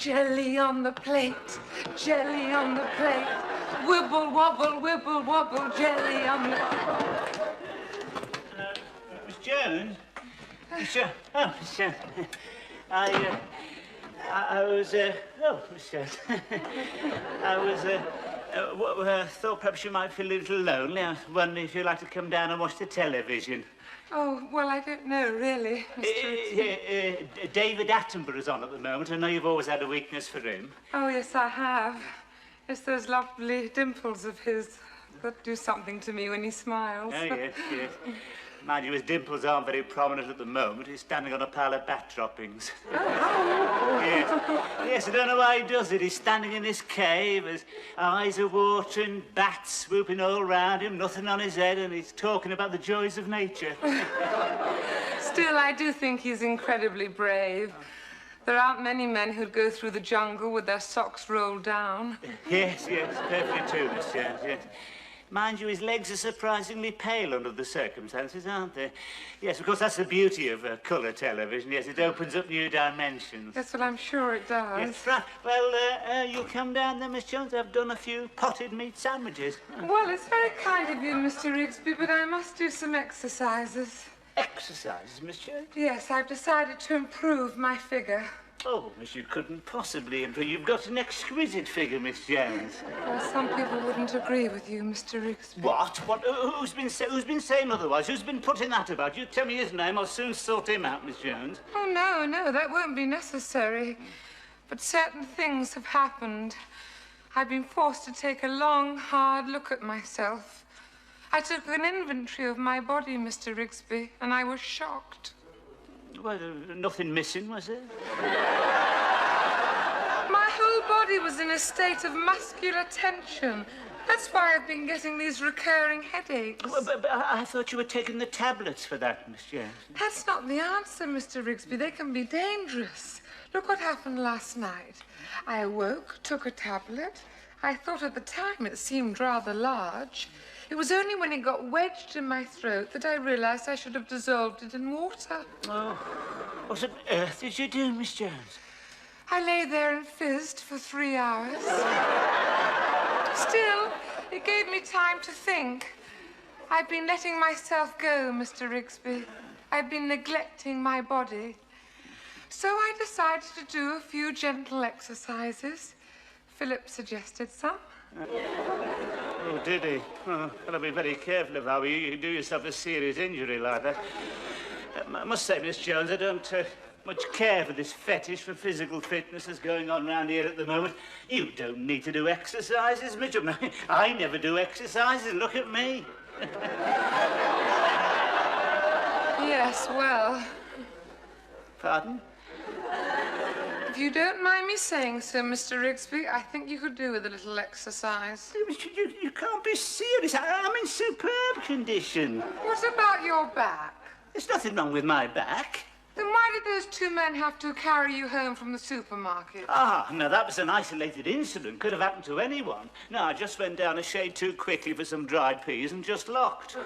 Jelly on the plate, jelly on the plate. Wibble, wobble, jelly on the... Miss Jones? Miss Jones? Oh, Miss Jones. I was, oh, Miss Jones. I thought perhaps you might feel a little lonely. I was wondering if you'd like to come down and watch the television. Oh, well, I don't know, really, Mr. David Attenborough's on at the moment. I know you've always had a weakness for him. Oh, yes, I have. It's those lovely dimples of his that do something to me when he smiles. Oh, yes, yes. Mind you, his dimples aren't very prominent at the moment. He's standing on a pile of bat droppings. Oh. Yes, I don't know why he does it. He's standing in this cave, his eyes are watering, bats swooping all round him, nothing on his head, and he's talking about the joys of nature. Still, I do think he's incredibly brave. There aren't many men who'd go through the jungle with their socks rolled down. Yes, perfectly true, Miss Jones, yes. Mind you, his legs are surprisingly pale under the circumstances, aren't they? Yes, of course, that's the beauty of colour television. Yes, it opens up new dimensions. Yes, well, I'm sure it does. Yes, right. Well, you'll come down there, Miss Jones. I've done a few potted meat sandwiches. Well, it's very kind of you, Mr. Rigsby, but I must do some exercises. Exercises, Miss Jones? Yes, I've decided to improve my figure. Oh, Miss, you couldn't possibly improve. You've got an exquisite figure, Miss Jones. Well, some people wouldn't agree with you, Mr. Rigsby. What? Who's been saying otherwise? Who's been putting that about? You tell me his name, I'll soon sort him out, Miss Jones. Oh, no, that won't be necessary. But certain things have happened. I've been forced to take a long, hard look at myself. I took an inventory of my body, Mr. Rigsby, and I was shocked. Well, nothing missing, was there? My whole body was in a state of muscular tension. That's why I've been getting these recurring headaches. But I thought you were taking the tablets for that, Miss Jones. That's not the answer, Mr. Rigsby. They can be dangerous. Look what happened last night. I awoke, took a tablet. I thought at the time it seemed rather large. It was only when it got wedged in my throat that I realized I should have dissolved it in water. Oh, what on earth did you do, Miss Jones? I lay there and fizzed for 3 hours. Still, it gave me time to think. I've been letting myself go, Mr. Rigsby. I've been neglecting my body. So I decided to do a few gentle exercises. Philip suggested some. Oh, did he? Oh, gotta be very careful of how you do yourself a serious injury like that. I must say, Miss Jones, I don't much care for this fetish for physical fitness that's going on around here at the moment. You don't need to do exercises, Miss Jones. I never do exercises. Look at me. Yes, well... Pardon? If you don't mind me saying so, Mr. Rigsby, I think you could do with a little exercise. You can't be serious. I'm in superb condition. What about your back? There's nothing wrong with my back. Then why did those 2 men have to carry you home from the supermarket? Ah, no, that was an isolated incident. Could have happened to anyone. No, I just went down a shade too quickly for some dried peas and just locked.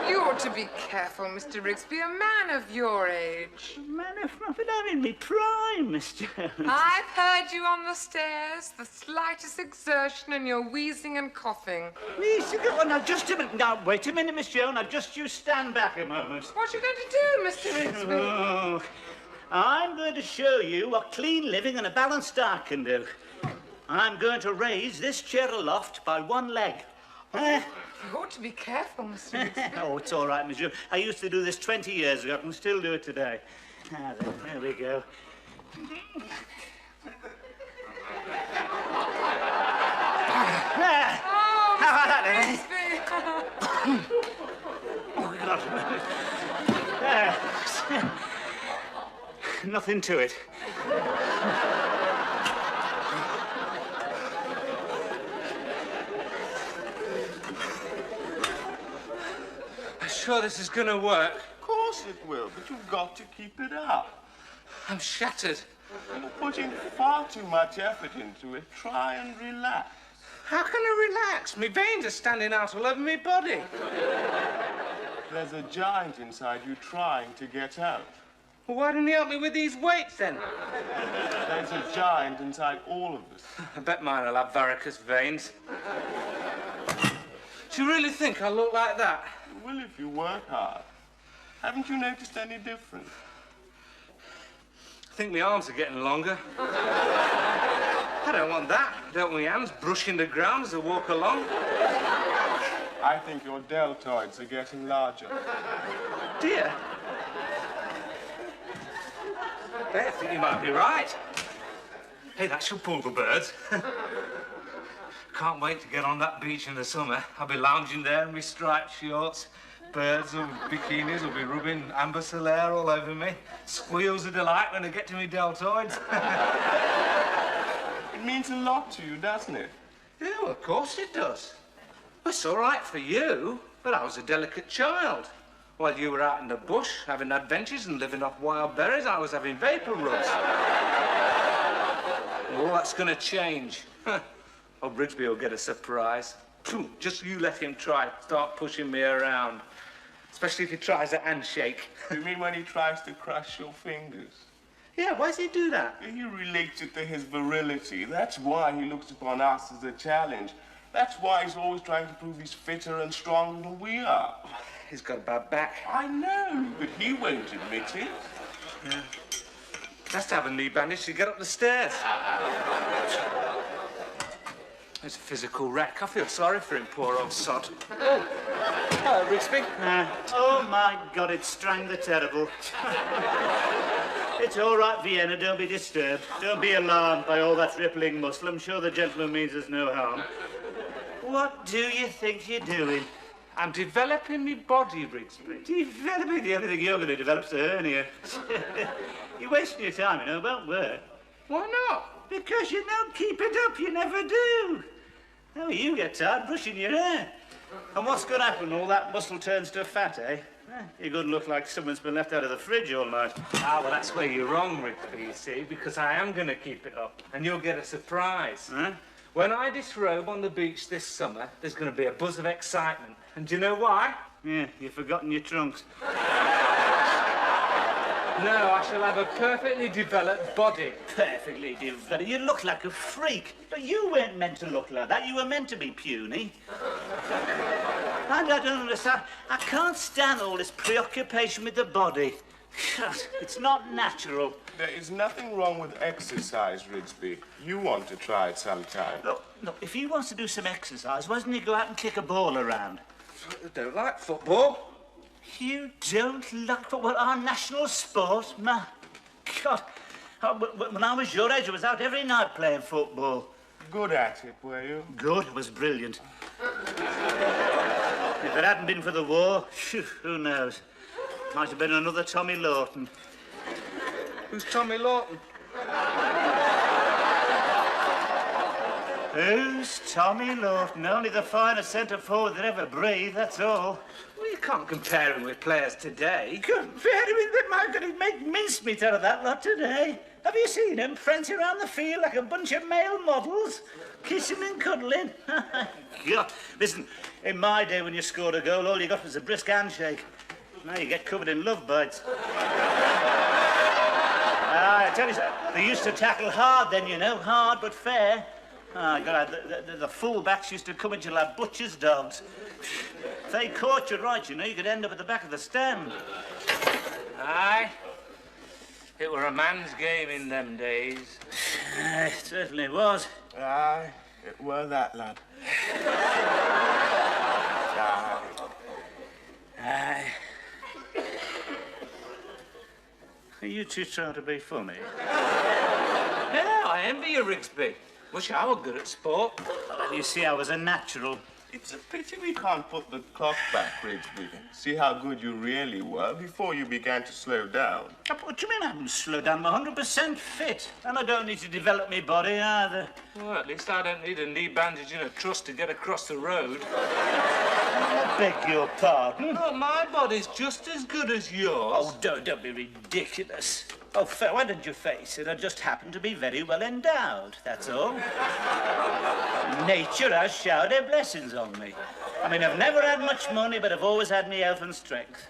You ought to be careful, Mr. Rigsby, a man of your age. Man, but I'm in me prime, Miss Jones. I've heard you on the stairs, the slightest exertion and you're wheezing and coughing. Wheezing? Oh, now, just a minute. Now, wait a minute, Miss Jones. Now, just you stand back a moment. What are you going to do, Mr. Rigsby? Oh, I'm going to show you what clean living and a balanced diet can do. I'm going to raise this chair aloft by 1 leg. You ought to be careful, Mr. Rigsby. Oh, it's all right, Miss Jones. I used to do this 20 years ago. I can still do it today. Ah, there we go. Oh, Mr. Rigsby. Oh, God. Nothing to it. I'm sure this is going to work. Of course it will, but you've got to keep it up. I'm shattered. You're putting far too much effort into it. Try and relax. How can I relax? My veins are standing out all over my body. There's a giant inside you trying to get out. Well, why didn't he help me with these weights, then? There's a giant inside all of us. I bet mine will have varicose veins. Do you really think I look like that? Well, if you work hard. Haven't you noticed any difference? I think my arms are getting longer. I don't want that. I don't want my hands brushing the ground as I walk along. I think your deltoids are getting larger. Dear. I think you might be right. Hey, that should pull the birds. Can't wait to get on that beach in the summer. I'll be lounging there in my striped shorts. Birds or bikinis will be rubbing amber solaire all over me. Squeals of delight when I get to my deltoids. It means a lot to you, doesn't it? Yeah, well, of course it does. Well, it's all right for you, but I was a delicate child. While you were out in the bush having adventures and living off wild berries, I was having vapor rubs. All that's going to change. Old Rigsby will get a surprise. Just you let him start pushing me around. Especially if he tries a handshake. You mean when he tries to crush your fingers? Yeah, why does he do that? He relates it to his virility. That's why he looks upon us as a challenge. That's why he's always trying to prove he's fitter and stronger than we are. He's got a bad back. I know, but he won't admit it. Yeah. He has to have a knee bandage to get up the stairs. He's a physical wreck. I feel sorry for him, poor old sod. Hello, Rigsby. Oh, my God, it's Strang the Terrible. It's all right, Vienna, don't be disturbed. Don't be alarmed by all that rippling muscle. I'm sure the gentleman means us no harm. What do you think you're doing? I'm developing my body, Rigsby. Developing? The only thing you're going to develop's a hernia. You're wasting your time, you know, it won't work. Why not? Because you don't keep it up, you never do. Oh, you get tired brushing your hair. And what's going to happen? All that muscle turns to fat, eh? You're going to look like someone's been left out of the fridge all night. Ah, well, that's where you're wrong, Rigsby, you see, because I am going to keep it up, and you'll get a surprise. Huh? When I disrobe on the beach this summer, there's going to be a buzz of excitement. And do you know why? Yeah, you've forgotten your trunks. No, I shall have a perfectly developed body. Perfectly developed. You look like a freak. But you weren't meant to look like that. You were meant to be puny. And I don't understand. I can't stand all this preoccupation with the body. It's not natural. There is nothing wrong with exercise, Rigsby. You want to try it sometime. Look, if he wants to do some exercise, why doesn't he go out and kick a ball around? I don't like football. You don't like football, our national sport? My God. When I was your age, I was out every night playing football. Good at it, were you? Good, it was brilliant. If it hadn't been for the war, who knows? Might have been another Tommy Lawton. Who's Tommy Lawton? Who's Tommy Lawton? Only the finest centre-forward that ever breathed, that's all. Well, you can't compare him with players today. Compare him with them? I'm going to make mincemeat out of that lot today. Have you seen him prancing around the field like a bunch of male models? Kissing and cuddling? God, listen, in my day when you scored a goal, all you got was a brisk handshake. Now you get covered in love bites. I tell you, they used to tackle hard then, you know, hard but fair. God, the full-backs used to come into you like butcher's dogs. If they caught you right, you know, you could end up at the back of the stand. Aye. It were a man's game in them days. It certainly was. Aye, it were that, lad. Aye. Are you two trying to be funny? Yeah, I envy you, Rigsby. Wish I were good at sport. You see, I was a natural. It's a pity we can't put the clock back, Rigsby. See how good you really were before you began to slow down. What do you mean I haven't slowed down? I'm 100% fit. And I don't need to develop my body either. Well, at least I don't need a knee bandage and a truss to get across the road. I beg your pardon. Oh, my body's just as good as yours. Oh, don't be ridiculous. Oh, why did you face it? I just happen to be very well endowed, that's all. Nature has showered her blessings on me. I mean, I've never had much money, but I've always had my health and strength.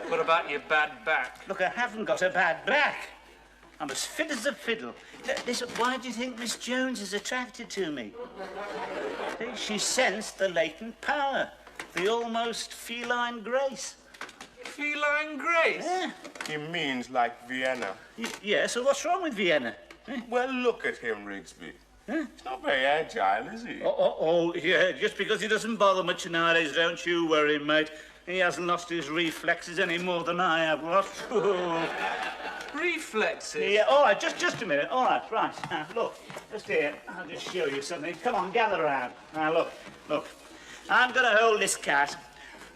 What about your bad back? Look, I haven't got a bad back. I'm as fit as a fiddle. Listen, why do you think Miss Jones is attracted to me? She sensed the latent power, the almost feline grace. Feline grace? Yeah. He means like Vienna. Yeah, so what's wrong with Vienna? Well, look at him, Rigsby. Huh? He's not very agile, is he? Oh, yeah, just because he doesn't bother much nowadays, don't you worry, mate. He hasn't lost his reflexes any more than I have, what? Reflexes? Yeah, all right, just a minute. All right, right. Now, look, just here. I'll just show you something. Come on, gather around. Now, look. I'm going to hold this cat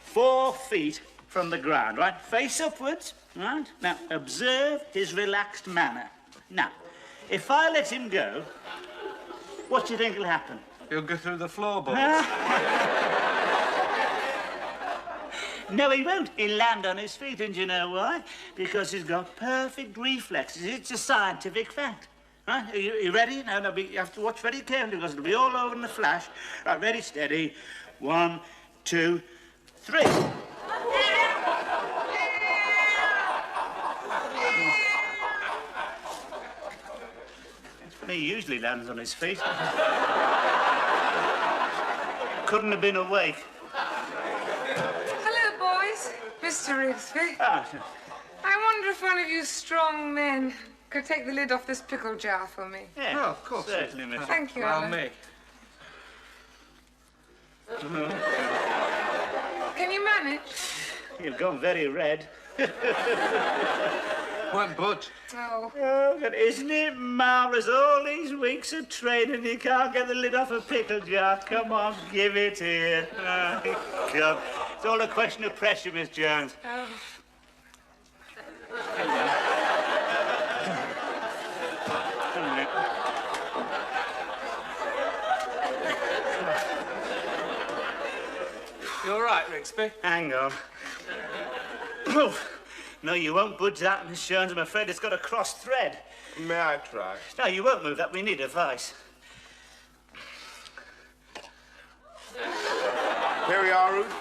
4 feet from the ground, right? Face upwards, right? Now, observe his relaxed manner. Now, if I let him go, what do you think will happen? He'll go through the floorboards. No, he won't. He'll land on his feet, and you know why? Because he's got perfect reflexes. It's a scientific fact. Right? Are you ready? Now, you have to watch very carefully because it'll be all over in a flash. Right, ready, steady. 1, 2, 3. He usually lands on his feet. Couldn't have been awake. Hello, boys. Mr. Rigsby. Ah, I wonder if one of you strong men could take the lid off this pickle jar for me. yeah, Oh, of course. certainly, miss. Thank you, Well, Alan. me. Can you manage? You've gone very red. Won't budge. Oh. Oh, but isn't it marvellous? All these weeks of training, you can't get the lid off a pickle jar. Come on, give it here. Oh, God. It's all a question of pressure, Miss Jones. Oh. You all right, Rigsby? Hang on. No, you won't budge that, Miss Jones. I'm afraid it's got a cross thread. May I try? No, you won't move that. We need a vice. Here we are, Ruth.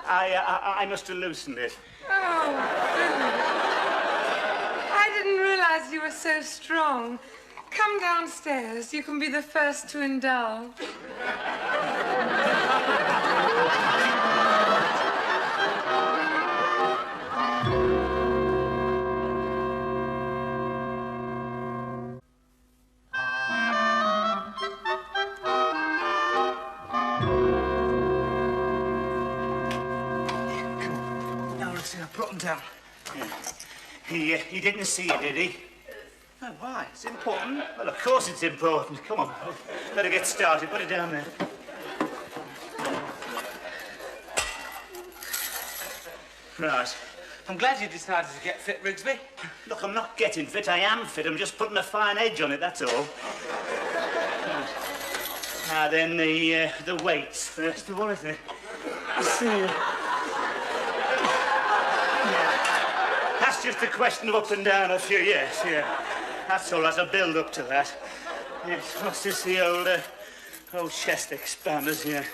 I must have loosened it. Oh, goodness. I didn't realize you were so strong. Come downstairs. You can be the first to indulge. Now, let's see. I brought him down. He didn't see you, did he? Oh, why? It's important. Well, of course it's important. Come on. Better get started. Put it down there. Right. I'm glad you decided to get fit, Rigsby. Look, I'm not getting fit. I am fit. I'm just putting a fine edge on it, that's all. Now then, the weights first of all, isn't it? That's just a question of up and down a few, yes, yeah. That's all. As a build up to that. Yes, what's this, the old chest expanders, yeah.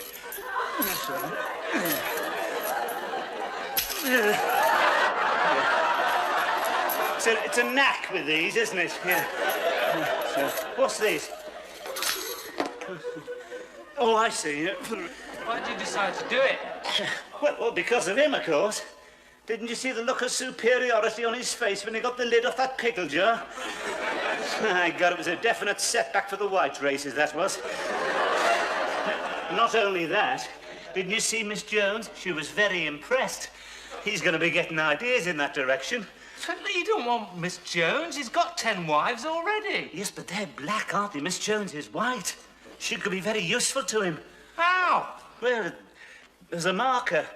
That's all right. It's a knack with these, isn't it? Yeah. So, what's this? Oh, I see. Why did you decide to do it? Well, because of him, of course. Didn't you see the look of superiority on his face when he got the lid off that pickle jar? My God, it was a definite setback for the white races, that was. Not only that, didn't you see Miss Jones? She was very impressed. He's going to be getting ideas in that direction. But you don't want Miss Jones. He's got 10 wives already. Yes, but they're black, aren't they? Miss Jones is white. She could be very useful to him. How? Well, there's a marker.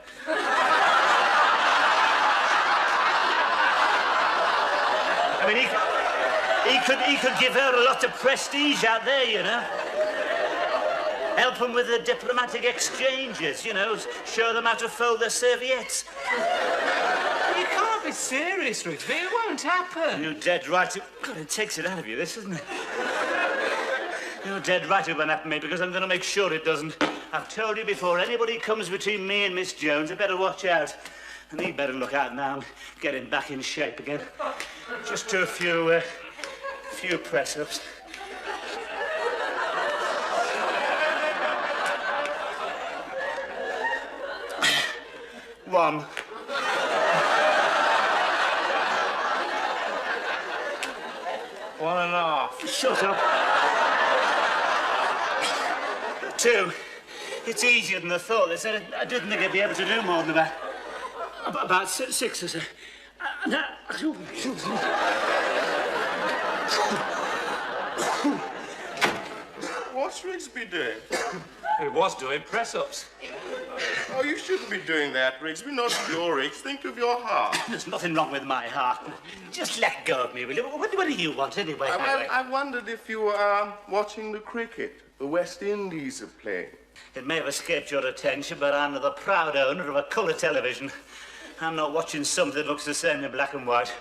I mean, he could give her a lot of prestige out there, you know. Help them with the diplomatic exchanges, you know. Show them how to fold their serviettes. You can't be serious, Rigsby. It won't happen. You're dead right. God, it takes it out of you, this, doesn't it? You're dead right it won't happen, mate, because I'm going to make sure it doesn't. I've told you before, anybody comes between me and Miss Jones, I better watch out. And he'd better look out now and get him back in shape again. Just do a few press-ups. One. One and a half. Shut up. Two. It's easier than I thought. I didn't think I'd be able to do more than about six or so. What's Rigsby doing? He was doing press-ups. Oh, you shouldn't be doing that, Rigsby. Not your Rigs. Think of your heart. There's nothing wrong with my heart. Just let go of me, will you? What do you want, anyway? I wondered if you were watching the cricket the West Indies are playing. It may have escaped your attention, but I'm the proud owner of a colour television. I'm not watching something that looks the same in black and white.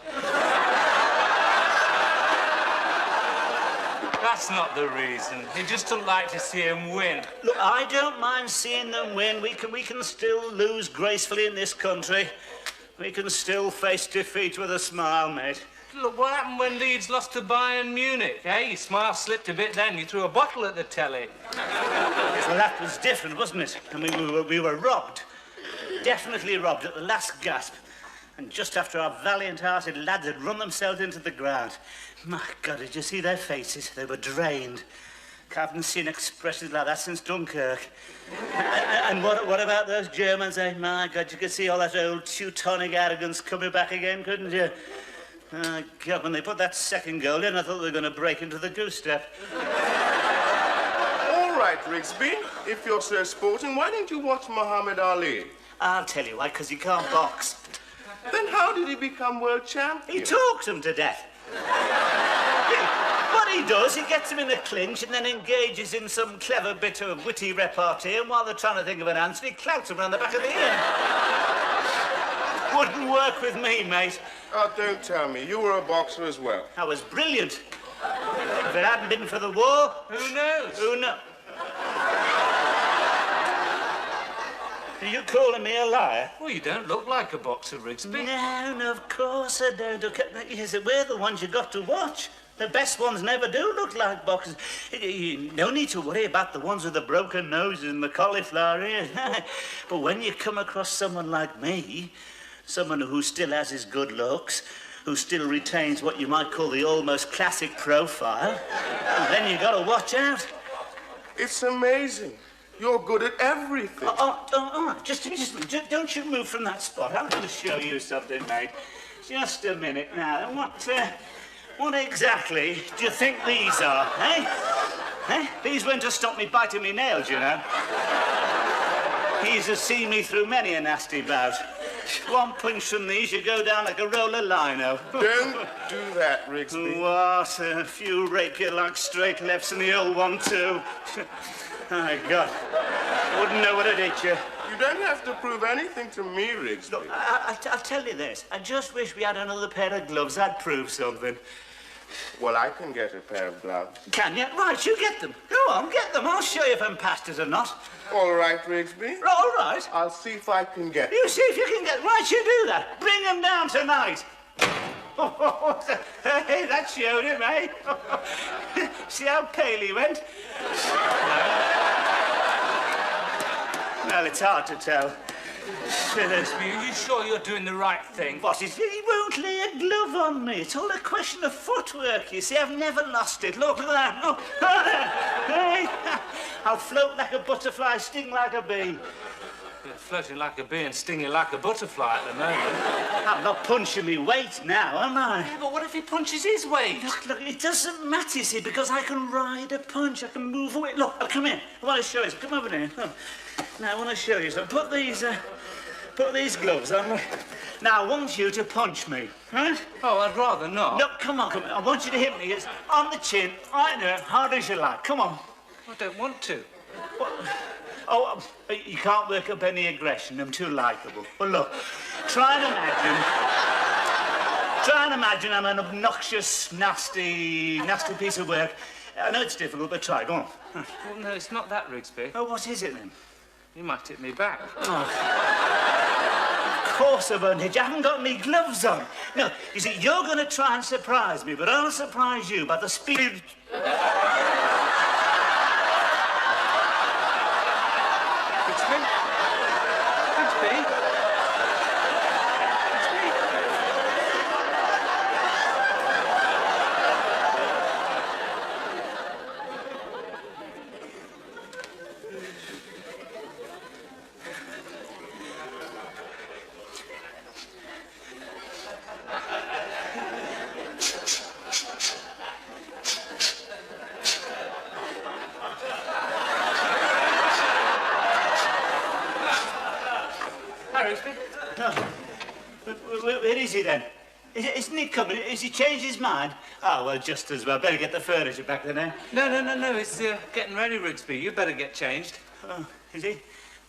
That's not the reason. He just doesn't like to see him win. Look, I don't mind seeing them win. We can still lose gracefully in this country. We can still face defeat with a smile, mate. Look, what happened when Leeds lost to Bayern Munich, eh? Your smile slipped a bit then. You threw a bottle at the telly. Yes, well, that was different, wasn't it? I mean, we were robbed. Definitely robbed at the last gasp. And just after our valiant-hearted lads had run themselves into the ground. My God, did you see their faces? They were drained. I haven't seen expressions like that since Dunkirk. And what about those Germans, eh? My God, you could see all that old Teutonic arrogance coming back again, couldn't you? Oh, God, when they put that second goal in, I thought they were going to break into the goose step. All right, Rigsby. If you're so sporting, why didn't you watch Muhammad Ali? I'll tell you why, because he can't box. Then how did he become world champion? He talks him to death. What he does, he gets him in a clinch and then engages in some clever bit of witty repartee, and while they're trying to think of an answer, he clouts him round the back of the ear. Wouldn't work with me, mate. Oh, don't tell me. You were a boxer as well. I was brilliant. If it hadn't been for the war... Who knows? Who knows? Are you calling me a liar? Well, you don't look like a boxer, Rigsby. No, of course I don't. Yes, we're the ones you got to watch. The best ones never do look like boxers. No need to worry about the ones with the broken noses and the cauliflower ears. But when you come across someone like me, someone who still has his good looks, who still retains what you might call the almost classic profile, then you got to watch out. It's amazing. You're good at everything. Just don't you move from that spot. I'm going to show you something, mate. Just a minute now. What exactly do you think these are, eh? These weren't to stop me biting me nails, you know. He's has seen me through many a nasty bout. One punch from these, you go down like a roll of lino. Don't do that, Rigsby. What? A few rapier-like straight lefts in the old one, too. My God. Wouldn't know what had hit you. You don't have to prove anything to me, Rigsby. Look, I'll tell you this. I just wish we had another pair of gloves. I'd prove something. Well, I can get a pair of gloves. Can you? Right, you get them. Go on, get them. I'll show you if I'm past it or not. All right, Rigsby. All right. I'll see if I can get You see if you can get... Right, you do that. Bring them down tonight. Hey, that showed him, eh? See how pale he went? Well, it's hard to tell. Rigsby, are you sure you're doing the right thing? What, he won't lay a glove on me. It's all a question of footwork, you see. I've never lost it. Look at that. Oh, hey, I'll float like a butterfly, sting like a bee. You're floating like a bee and stinging like a butterfly at the moment. I'm not punching me weight now, am I? Yeah, but what if he punches his weight? Look, it doesn't matter, you see, because I can ride a punch. I can move away. Look, come here. I want to show you. Come over here. Look. Now, I want to show you something. Put these gloves on. Now, I want you to punch me, right? Oh, I'd rather not. No, come on. I want you to hit me. It's on the chin, right there, hard as you like. Come on. I don't want to. What? Oh, you can't work up any aggression. I'm too likeable. Well, look, try and imagine I'm an obnoxious, nasty piece of work. I know it's difficult, but try. Go on. Well, no, it's not that, Rigsby. Oh, what is it, then? You might hit me back. Of course I won't hit you. I haven't got any gloves on. No, you see, you're going to try and surprise me, but I'll surprise you by the speed... Where is he then? Isn't he coming? Has he changed his mind? Oh, well, just as well. Better get the furniture back then, eh? No. He's getting ready, Rigsby. You better get changed. Oh, is he? I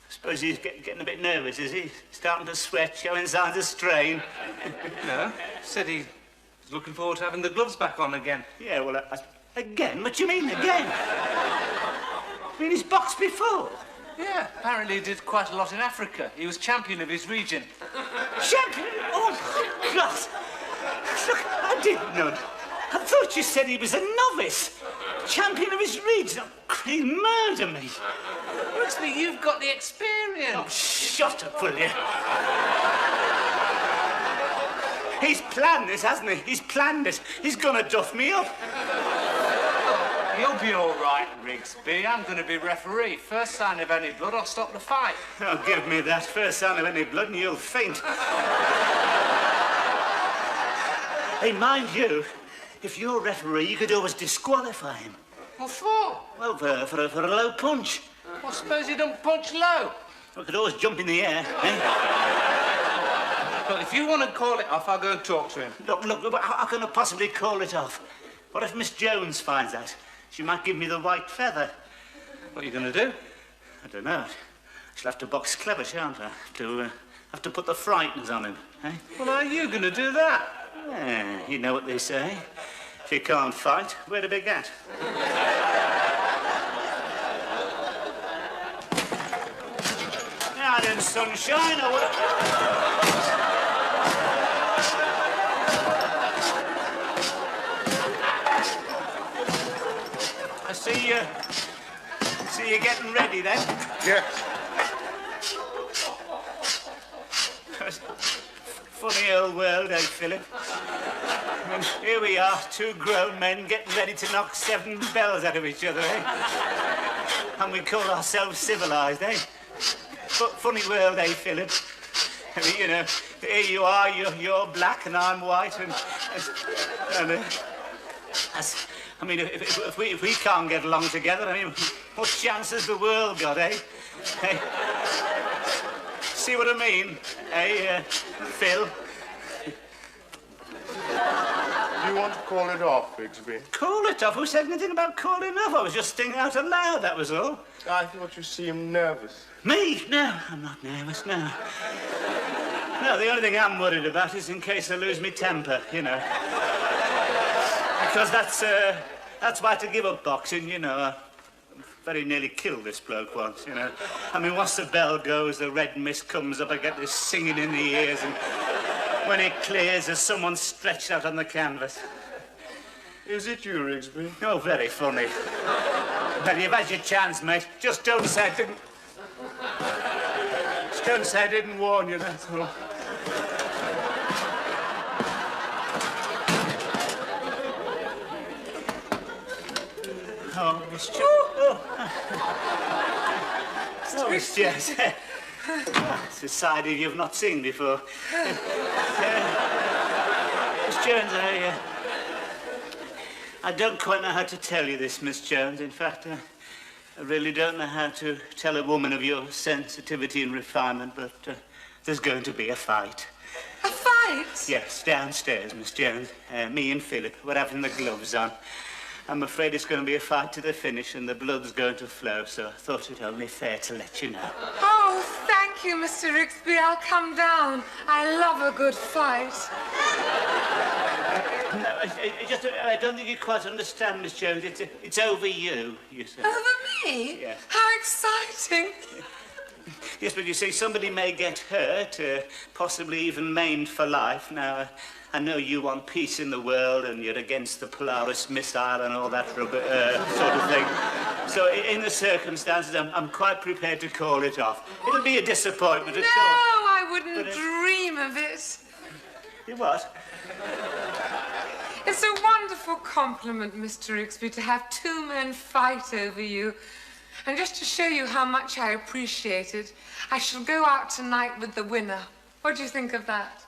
suppose he's getting a bit nervous, is he? Starting to sweat, showing signs of strain. No, said he's looking forward to having the gloves back on again. Yeah, well, again? What do you mean, again? I mean, he's boxed before. Yeah, apparently he did quite a lot in Africa. He was champion of his region. Champion? Oh, my God. Look, I didn't know. I thought you said he was a novice. Champion of his region. Oh, he'll murder me. Rigsby, you've got the experience. Oh, shut up, will you? He's planned this, hasn't he? He's planned this. He's gonna duff me up. You'll be all right, Rigsby. I'm going to be referee. First sign of any blood, I'll stop the fight. Oh, give me that. First sign of any blood and you'll faint. Hey, mind you, if you're referee, you could always disqualify him. What for? Well, for a low punch. Well, suppose you don't punch low. I could always jump in the air, eh? Well, if you want to call it off, I'll go and talk to him. Look, how can I possibly call it off? What if Miss Jones finds out? She might give me the white feather. What are you going to do? I don't know. She'll have to box clever, shan't I? Have to put the frighteners on him, eh? Well, how are you going to do that? You know what they say. If you can't fight, where to begin? Now then, sunshine, I would... See you getting ready then? Yes. Funny old world, eh, Philip? And here we are, two grown men getting ready to knock 7 bells out of each other, eh? And we call ourselves civilized, eh? Funny world, eh, Philip? I mean, you know, here you are, you're black and I'm white, and I mean, if we can't get along together, I mean, what chance has the world got, eh? Hey, see what I mean? Hey, Phil? Do you want to call it off, Rigsby? Call it off? Who said anything about calling off? I was just thinking out aloud, that was all. I thought you seemed nervous. Me? No, I'm not nervous, no. No, the only thing I'm worried about is in case I lose my temper, you know. Because that's why to give up boxing, you know. I very nearly killed this bloke once, you know. I mean, once the bell goes, the red mist comes up, I get this singing in the ears, and when it clears, there's someone stretched out on the canvas. Is it you, Rigsby? Oh, very funny. Well, you've had your chance, mate. Just don't say I didn't... Just don't say I didn't warn you, that's all. Oh, Miss Jones. Oh, Miss Jones. It's a side of you've not seen before. Miss Jones, I don't quite know how to tell you this, Miss Jones. In fact, I really don't know how to tell a woman of your sensitivity and refinement, but there's going to be a fight. A fight? Yes, downstairs, Miss Jones. Me and Philip, we're having the gloves on. I'm afraid it's going to be a fight to the finish and the blood's going to flow, so I thought it only fair to let you know. Oh, thank you, Mr. Rigsby. I'll come down. I love a good fight. No, I don't think you quite understand, Miss Jones. It's over you, you say. Over me? Yes. How exciting. Yes, but you see, somebody may get hurt, possibly even maimed for life. Now, I know you want peace in the world and you're against the Polaris missile and all that sort of thing. So, in the circumstances, I'm quite prepared to call it off. It'll be a disappointment, of No, course. I wouldn't dream of it. You what? It's a wonderful compliment, Mr. Rigsby, to have two men fight over you. And just to show you how much I appreciate it, I shall go out tonight with the winner. What do you think of that?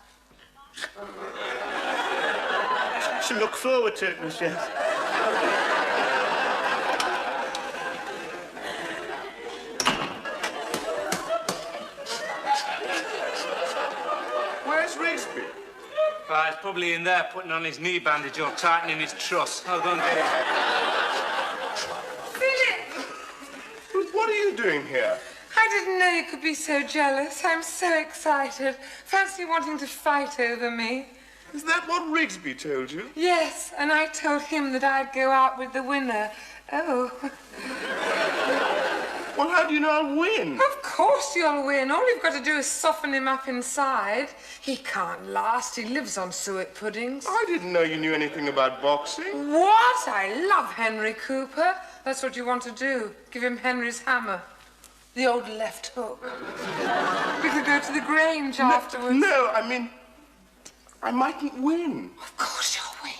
I shall look forward to it, Miss Jess. Where's Rigsby? He's probably in there putting on his knee bandage or tightening his truss. I'll go and get him. Philip! Ruth, what are you doing here? I didn't know you could be so jealous. I'm so excited. Fancy wanting to fight over me. Is that what Rigsby told you? Yes, and I told him that I'd go out with the winner. Oh. Well, how do you know I'll win? Of course you'll win. All you've got to do is soften him up inside. He can't last. He lives on suet puddings. I didn't know you knew anything about boxing. What? I love Henry Cooper. That's what you want to do. Give him Henry's hammer. The old left hook. We could go to the Grange afterwards. No, I mean, I mightn't win. Of course you'll win.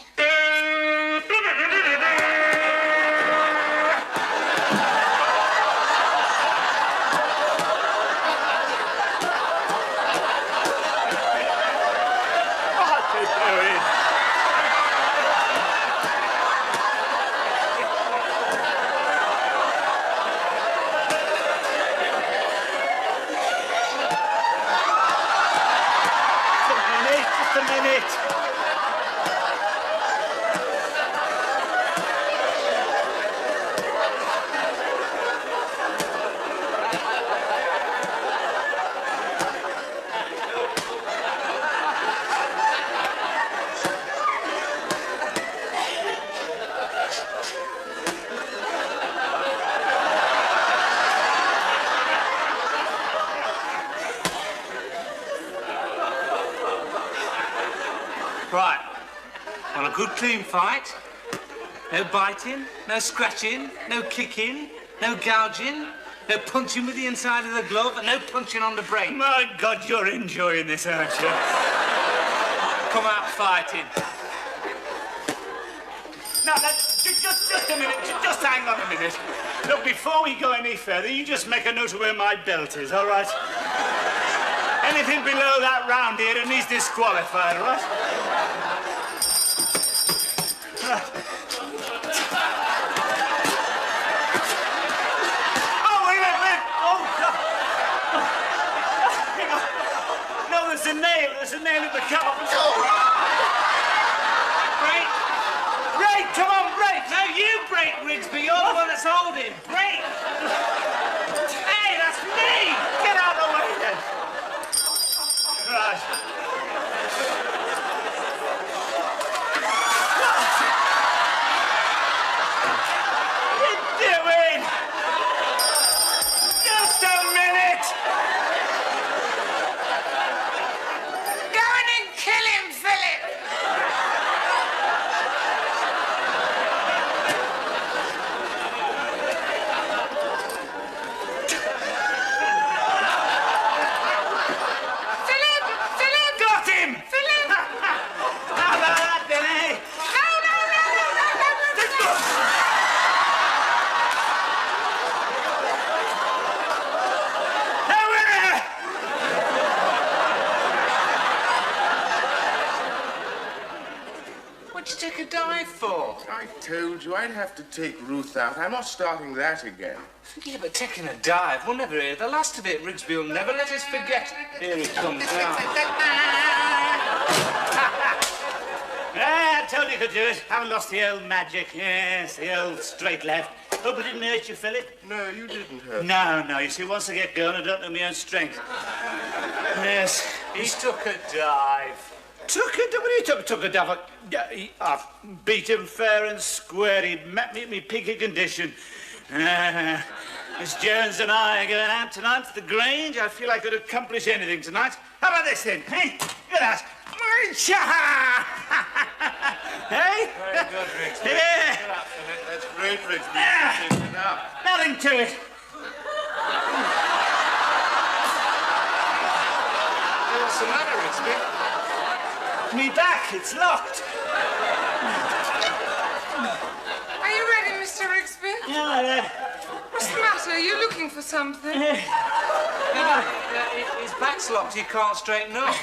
Just a minute. Right. Well, a good clean fight. No biting, no scratching, no kicking, no gouging, no punching with the inside of the glove, and no punching on the break. My God, you're enjoying this, aren't you? Come out fighting. Now, just a minute. Just hang on a minute. Look, before we go any further, you just make a note of where my belt is, all right? Anything below that round here, and he's disqualified, all right? Right. Oh, wait. Oh, God. Hang on. No, there's a nail. There's a nail in the cup. Break. Break, come on, break. No, you break, Rigsby. You're the one that's holding. Break. Hey, that's me. Get out of the way, then. Right. What are you doing? Just a minute. Go in and kill him, Philip! Philip! Got him. Philip! How about that, then, eh? The winner! What'd you take a dive for? I told you I'd have to take Ruth out. I'm not starting that again. Yeah, but taking a dive, we'll never hear the last of it. Rigsby will never let us forget. Here he comes now. I told you could do it. Haven't lost the old magic. Yes, the old straight left. Hope it didn't hurt you, Philip. No, you didn't hurt. No. You see, once I get going, I don't know my own strength. Yes. He took a dive. Took a dive. I've beat him fair and square. He met me in my peaky condition. Miss Jones and I are going out tonight to the Grange. I feel I could accomplish anything tonight. How about this then? Hey, look at that. Hey? Very good, Rigsby. Yeah. Good up, Philip. That's great, Rigsby. Nothing to it. What's the matter, Rigsby? Me back, it's locked. Are you ready, Mr. Rigsby? Yeah, What's the matter? Are you looking for something? His back's locked. He can't straighten up.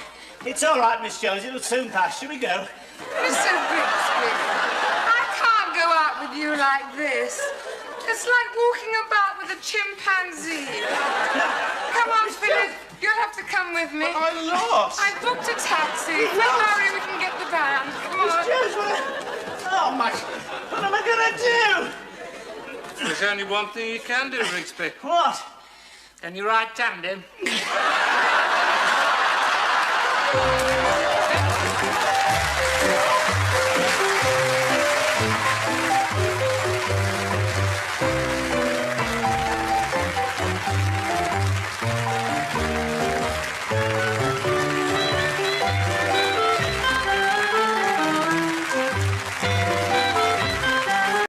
it's all right, Miss Jones. It'll soon pass. Shall we go? Mr. Rigsby, I can't go out with you like this. It's like walking about with a chimpanzee. Come on, Philip. You'll have to come with me. I lost. I booked a taxi. Hurry, we can get the van. Come on. Jones, oh, my... What am I going to do? There's only one thing you can do, Rigsby. What? Can you ride tandem?